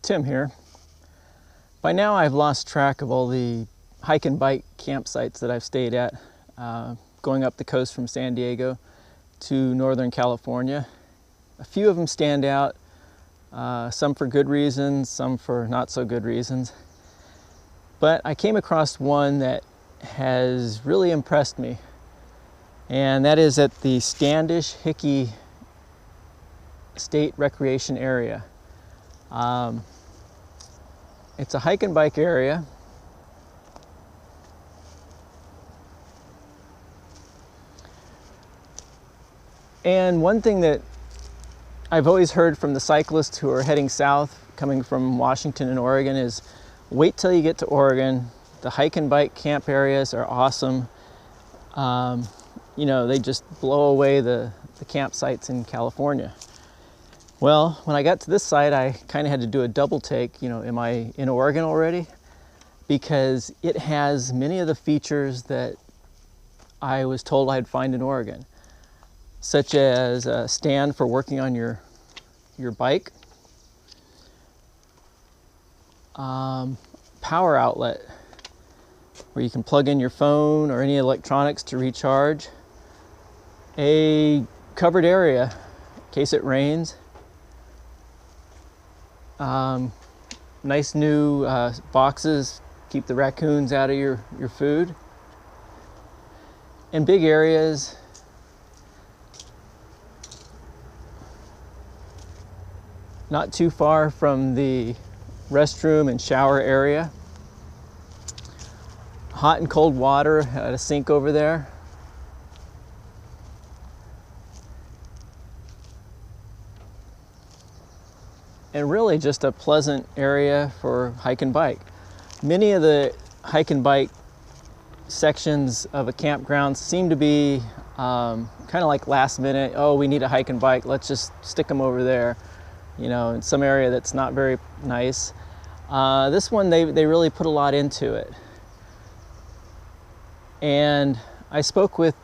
Tim here. By now I've lost track of all the hike and bike campsites that I've stayed at, going up the coast from San Diego to Northern California. A few of them stand out, some for good reasons, some for not so good reasons. But I came across one that has really impressed me, and that is at the Standish-Hickey State Recreation Area. It's a hike and bike area. And one thing that I've always heard from the cyclists who are heading south, coming from Washington and Oregon, is wait till you get to Oregon. The hike and bike camp areas are awesome. You know, they just blow away the campsites in California. Well, when I got to this site, I kind of had to do a double take. You know, am I in Oregon already? Because it has many of the features that I was told I'd find in Oregon, such as a stand for working on your bike, power outlet where you can plug in your phone or any electronics to recharge, a covered area in case it rains, nice new boxes, keep the raccoons out of your food, and big areas. Not too far from the restroom and shower area. Hot and cold water at a sink over there. And really just a pleasant area for hike and bike. Many of the hike and bike sections of a campground seem to be kind of like last minute. Oh, we need a hike and bike, let's just stick them over there, you know, in some area that's not very nice. This one, they really put a lot into it. And I spoke with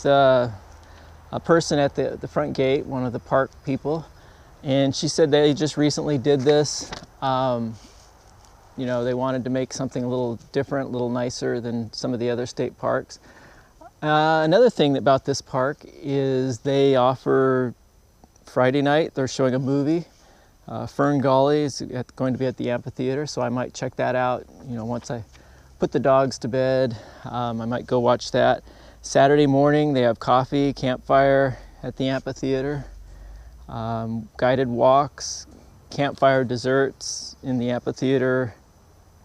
a person at the front gate, one of the park people, and she said they just recently did this. You know, they wanted to make something a little different, a little nicer than some of the other state parks. Another thing about this park is they offer Friday night, they're showing a movie. Fern Gully is going to be at the amphitheater, so I might check that out. You know, once I put the dogs to bed, I might go watch that. Saturday morning, they have coffee, campfire at the amphitheater, guided walks, campfire desserts in the amphitheater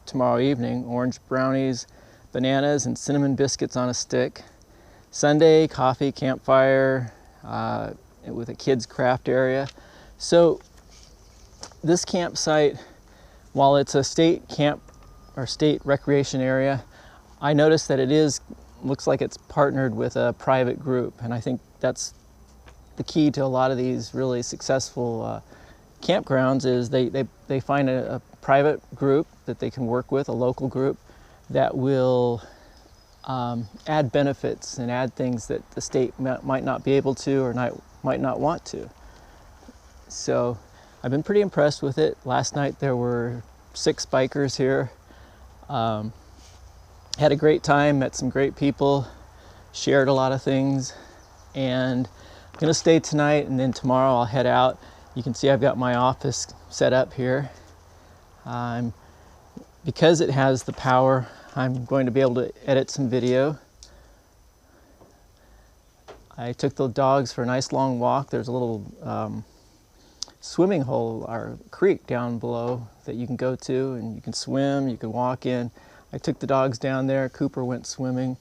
tomorrow evening, orange brownies, bananas, and cinnamon biscuits on a stick. Sunday, coffee, campfire, with a kids craft area. So this campsite, while it's a state camp or state recreation area, I noticed that it looks like it's partnered with a private group, and I think that's the key to a lot of these really successful campgrounds is they find a private group that they can work with, a local group that will add benefits and add things that the state might not be able to or might not want to. So I've been pretty impressed with it. Last night there were 6 bikers here. Had a great time, met some great people, shared a lot of things, and I'm gonna stay tonight, and then tomorrow I'll head out. You can see I've got my office set up here. Because it has the power, I'm going to be able to edit some video. I took the dogs for a nice long walk. There's a little swimming hole or creek down below that you can go to, and you can swim, you can walk in. I took the dogs down there. Cooper went swimming.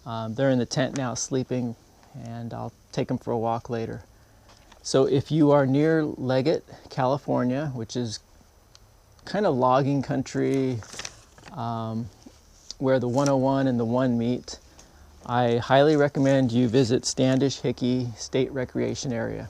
They're in the tent now sleeping, and I'll take them for a walk later. So if you are near Leggett, California, which is kind of logging country, where the 101 and the 1 meet, I highly recommend you visit Standish-Hickey State Recreation Area.